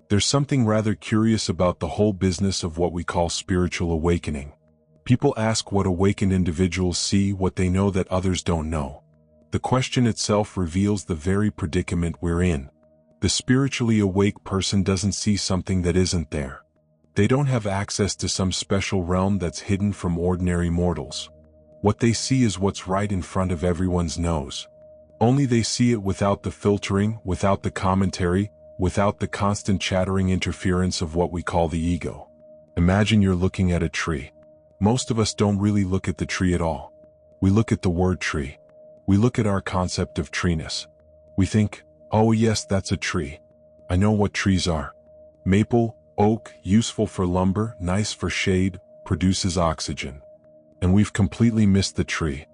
There's something rather curious about the whole business of what we call spiritual awakening. People ask what awakened individuals see, what they know that others don't know. The question itself reveals the very predicament we're in. The spiritually awake person doesn't see something that isn't there. They don't have access to some special realm that's hidden from ordinary mortals. What they see is what's right in front of everyone's nose. Only they see it without the filtering, without the commentary, without the constant chattering interference of what we call the ego. Imagine you're looking at a tree. Most of us don't really look at the tree at all. We look at the word tree. We look at our concept of treeness. We think, oh yes, that's a tree. I know what trees are. Maple, oak, useful for lumber, nice for shade, produces oxygen. And we've completely missed the tree.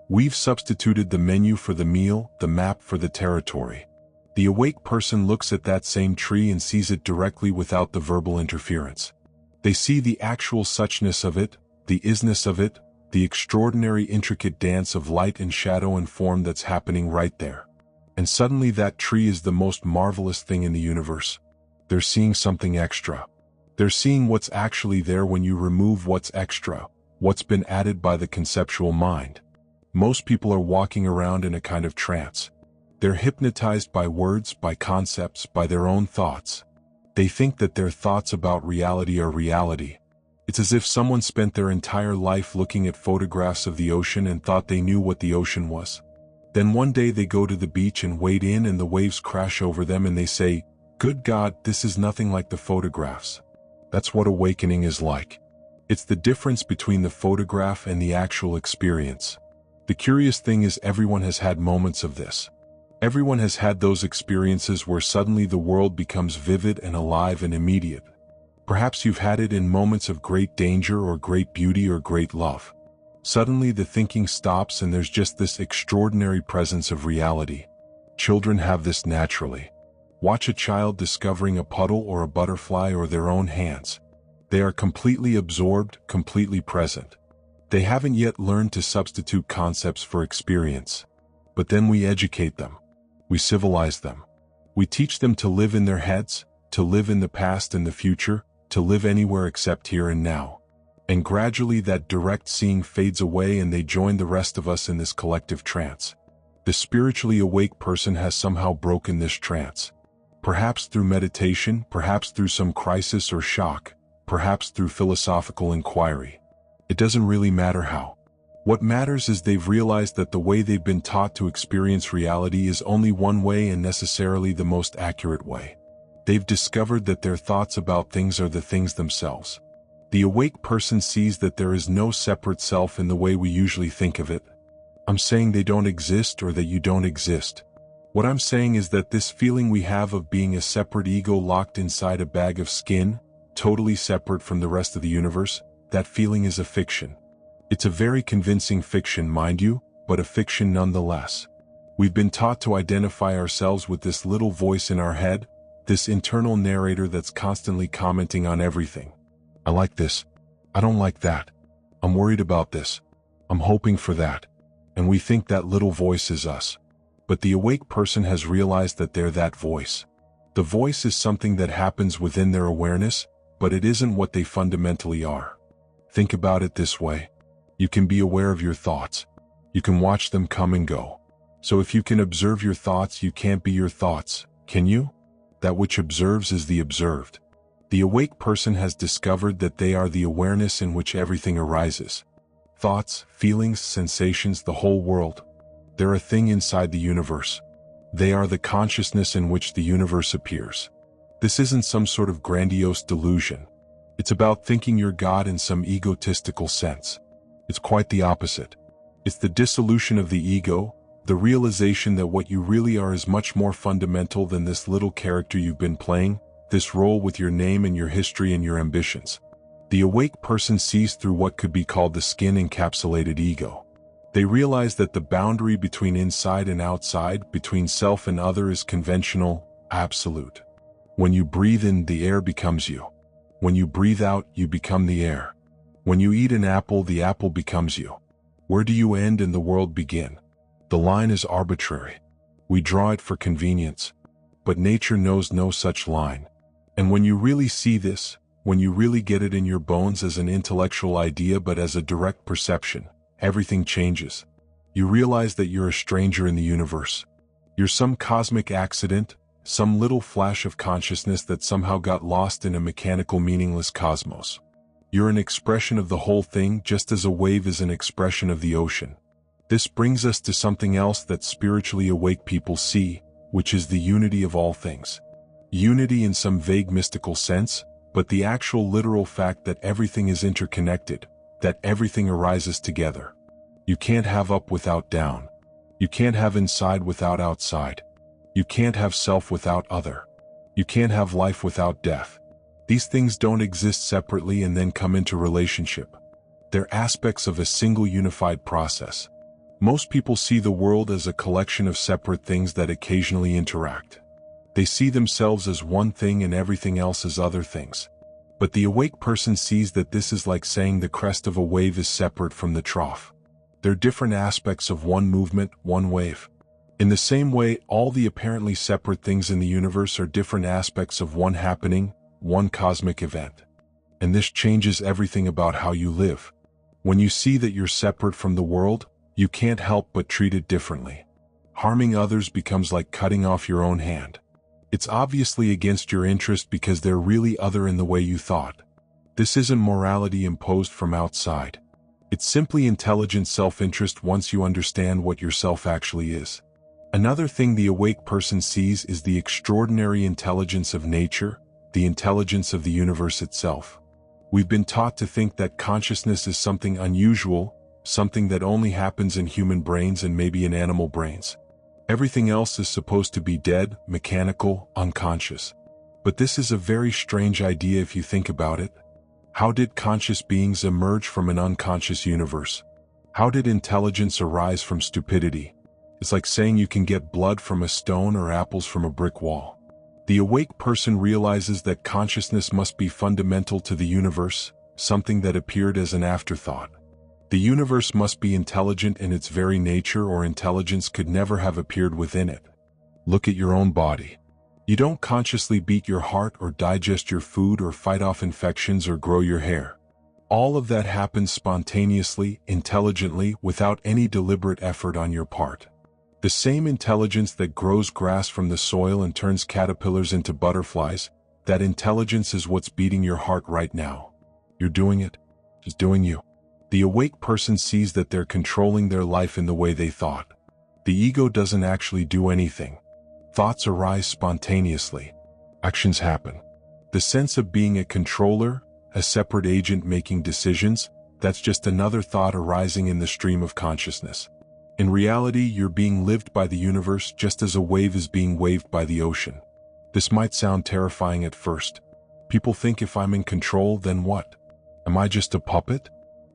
We've substituted the menu for the meal, the map for the territory. The awake person looks at that same tree and sees it directly without the verbal interference. They see the actual suchness of it, the isness of it, the extraordinary intricate dance of light and shadow and form that's happening right there. And suddenly that tree is the most marvelous thing in the universe. They're seeing something extra. They're seeing what's actually there when you remove what's extra, what's been added by the conceptual mind. Most people are walking around in a kind of trance. They're hypnotized by words, by concepts, by their own thoughts. They think that their thoughts about reality are reality. It's as if someone spent their entire life looking at photographs of the ocean and thought they knew what the ocean was. Then one day they go to the beach and wade in and the waves crash over them and they say, "Good God, this is nothing like the photographs." That's what awakening is like. It's the difference between the photograph and the actual experience. The curious thing is everyone has had moments of this. Everyone has had those experiences where suddenly the world becomes vivid and alive and immediate. Perhaps you've had it in moments of great danger or great beauty or great love. Suddenly the thinking stops and there's just this extraordinary presence of reality. Children have this naturally. Watch a child discovering a puddle or a butterfly or their own hands. They are completely absorbed, completely present. They haven't yet learned to substitute concepts for experience. But then we educate them. We civilize them. We teach them to live in their heads, to live in the past and the future, to live anywhere except here and now. And gradually that direct seeing fades away and they join the rest of us in this collective trance. The spiritually awake person has somehow broken this trance. Perhaps through meditation, perhaps through some crisis or shock, perhaps through philosophical inquiry. It doesn't really matter how. What matters is they've realized that the way they've been taught to experience reality is only one way and necessarily the most accurate way. They've discovered that their thoughts about things are the things themselves. The awake person sees that there is no separate self in the way we usually think of it. I'm saying they don't exist or that you don't exist. What I'm saying is that this feeling we have of being a separate ego locked inside a bag of skin, totally separate from the rest of the universe, that feeling is a fiction. It's a very convincing fiction, mind you, but a fiction nonetheless. We've been taught to identify ourselves with this little voice in our head, this internal narrator that's constantly commenting on everything. I like this. I don't like that. I'm worried about this. I'm hoping for that. And we think that little voice is us. But the awake person has realized that they're that voice. The voice is something that happens within their awareness, but it isn't what they fundamentally are. Think about it this way. You can be aware of your thoughts. You can watch them come and go. So if you can observe your thoughts, you can't be your thoughts, can you? That which observes is the observed. The awake person has discovered that they are the awareness in which everything arises. Thoughts, feelings, sensations, the whole world. They're a thing inside the universe. They are the consciousness in which the universe appears. This isn't some sort of grandiose delusion. It's about thinking you're God in some egotistical sense. It's quite the opposite. It's the dissolution of the ego, the realization that what you really are is much more fundamental than this little character you've been playing, this role with your name and your history and your ambitions. The awake person sees through what could be called the skin-encapsulated ego. They realize that the boundary between inside and outside, between self and other is conventional, absolute. When you breathe in, the air becomes you. When you breathe out, you become the air. When you eat an apple, the apple becomes you. Where do you end and the world begin? The line is arbitrary. We draw it for convenience. But nature knows no such line. And when you really see this, when you really get it in your bones as an intellectual idea but as a direct perception, everything changes. You realize that you're a stranger in the universe. You're some cosmic accident, some little flash of consciousness that somehow got lost in a mechanical, meaningless cosmos. You're an expression of the whole thing, just as a wave is an expression of the ocean. This brings us to something else that spiritually awake people see, which is the unity of all things. Unity in some vague mystical sense, but the actual literal fact that everything is interconnected, that everything arises together. You can't have up without down. You can't have inside without outside. You can't have self without other. You can't have life without death. These things don't exist separately and then come into relationship. They're aspects of a single unified process. Most people see the world as a collection of separate things that occasionally interact. They see themselves as one thing and everything else as other things. But the awake person sees that this is like saying the crest of a wave is separate from the trough. They're different aspects of one movement, one wave. In the same way, all the apparently separate things in the universe are different aspects of one happening, one cosmic event. And this changes everything about how you live. When you see that you're separate from the world, you can't help but treat it differently. Harming others becomes like cutting off your own hand. It's obviously against your interest because they're really other in the way you thought. This isn't morality imposed from outside. It's simply intelligent self-interest once you understand what yourself actually is. Another thing the awake person sees is the extraordinary intelligence of nature, the intelligence of the universe itself. We've been taught to think that consciousness is something unusual, something that only happens in human brains and maybe in animal brains. Everything else is supposed to be dead, mechanical, unconscious. But this is a very strange idea if you think about it. How did conscious beings emerge from an unconscious universe? How did intelligence arise from stupidity? It's like saying you can get blood from a stone or apples from a brick wall. The awake person realizes that consciousness must be fundamental to the universe, something that appeared as an afterthought. The universe must be intelligent in its very nature, or intelligence could never have appeared within it. Look at your own body. You don't consciously beat your heart or digest your food or fight off infections or grow your hair. All of that happens spontaneously, intelligently, without any deliberate effort on your part. The same intelligence that grows grass from the soil and turns caterpillars into butterflies, that intelligence is what's beating your heart right now. You're doing it. It's doing you. The awake person sees that they're controlling their life in the way they thought. The ego doesn't actually do anything. Thoughts arise spontaneously. Actions happen. The sense of being a controller, a separate agent making decisions, that's just another thought arising in the stream of consciousness. In reality, you're being lived by the universe just as a wave is being waved by the ocean. This might sound terrifying at first. People think, if I'm in control, then what? Am I just a puppet?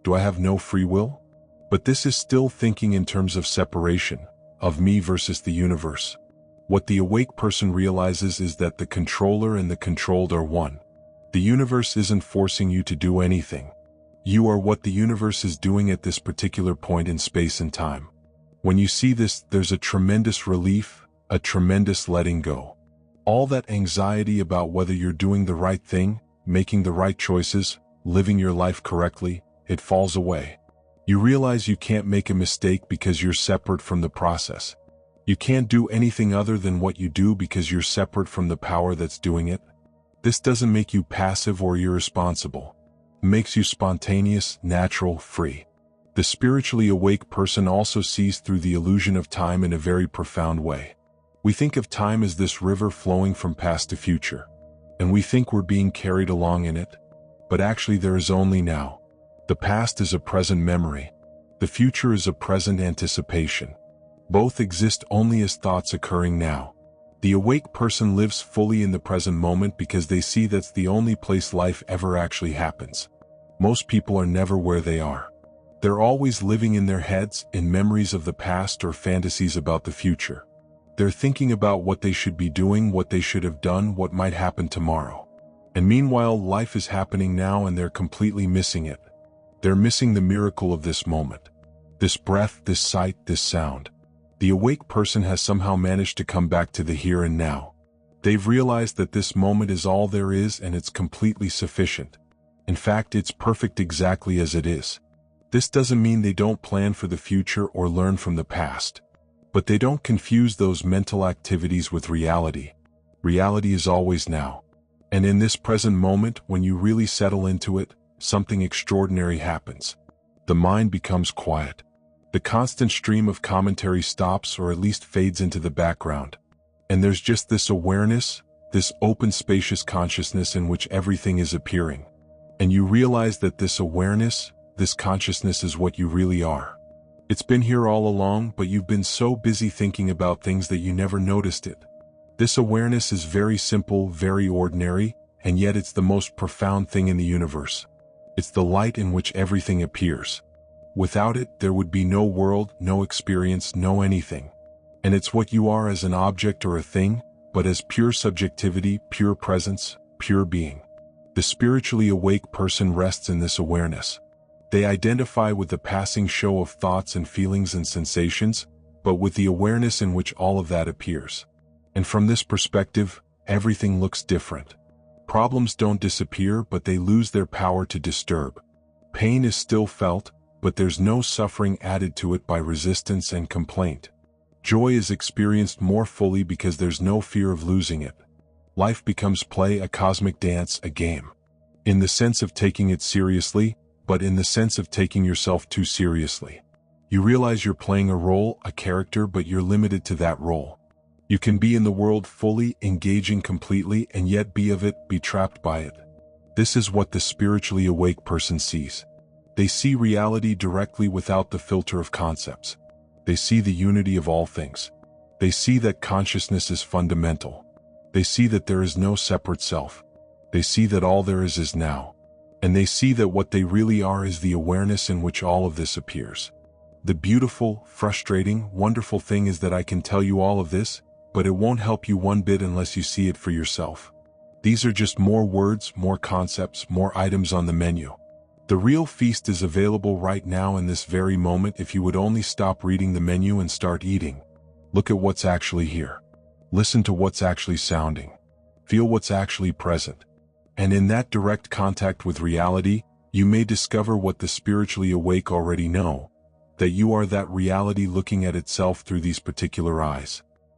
Do I have no free will? But this is still thinking in terms of separation, of me versus the universe. What the awake person realizes is that the controller and the controlled are one. The universe isn't forcing you to do anything. You are what the universe is doing at this particular point in space and time. When you see this, there's a tremendous relief, a tremendous letting go. All that anxiety about whether you're doing the right thing, making the right choices, living your life correctly, it falls away. You realize you can't make a mistake because you're separate from the process. You can't do anything other than what you do because you're separate from the power that's doing it. This doesn't make you passive or irresponsible. It makes you spontaneous, natural, free. The spiritually awake person also sees through the illusion of time in a very profound way. We think of time as this river flowing from past to future, and we think we're being carried along in it. But actually there is only now. The past is a present memory. The future is a present anticipation. Both exist only as thoughts occurring now. The awake person lives fully in the present moment because they see that's the only place life ever actually happens. Most people are never where they are. They're always living in their heads, in memories of the past or fantasies about the future. They're thinking about what they should be doing, what they should have done, what might happen tomorrow. And meanwhile, life is happening now and they're completely missing it. They're missing the miracle of this moment. This breath, this sight, this sound. The awake person has somehow managed to come back to the here and now. They've realized that this moment is all there is and it's completely sufficient. In fact, it's perfect exactly as it is. This doesn't mean they don't plan for the future or learn from the past. But they don't confuse those mental activities with reality. Reality is always now. And in this present moment, when you really settle into it, something extraordinary happens. The mind becomes quiet. The constant stream of commentary stops or at least fades into the background. And there's just this awareness, this open spacious consciousness in which everything is appearing. And you realize that this awareness, this consciousness is what you really are. It's been here all along, but you've been so busy thinking about things that you never noticed it. This awareness is very simple, very ordinary, and yet it's the most profound thing in the universe. It's the light in which everything appears. Without it, there would be no world, no experience, no anything. And it's what you are as an object or a thing, but as pure subjectivity, pure presence, pure being. The spiritually awake person rests in this awareness. They identify with the passing show of thoughts and feelings and sensations, but with the awareness in which all of that appears. And from this perspective, everything looks different. Problems don't disappear, but they lose their power to disturb. Pain is still felt, but there's no suffering added to it by resistance and complaint. Joy is experienced more fully because there's no fear of losing it. Life becomes play, a cosmic dance, a game. In the sense of taking it seriously, but in the sense of taking yourself too seriously. You realize you're playing a role, a character, but you're limited to that role. You can be in the world fully, engaging completely, and yet be of it, be trapped by it. This is what the spiritually awake person sees. They see reality directly without the filter of concepts. They see the unity of all things. They see that consciousness is fundamental. They see that there is no separate self. They see that all there is now. And they see that what they really are is the awareness in which all of this appears. The beautiful, frustrating, wonderful thing is that I can tell you all of this, but it won't help you one bit unless you see it for yourself. These are just more words, more concepts, more items on the menu. The real feast is available right now in this very moment if you would only stop reading the menu and start eating. Look at what's actually here. Listen to what's actually sounding. Feel what's actually present. And in that direct contact with reality, you may discover what the spiritually awake already know, that you are that reality looking at itself through these particular eyes.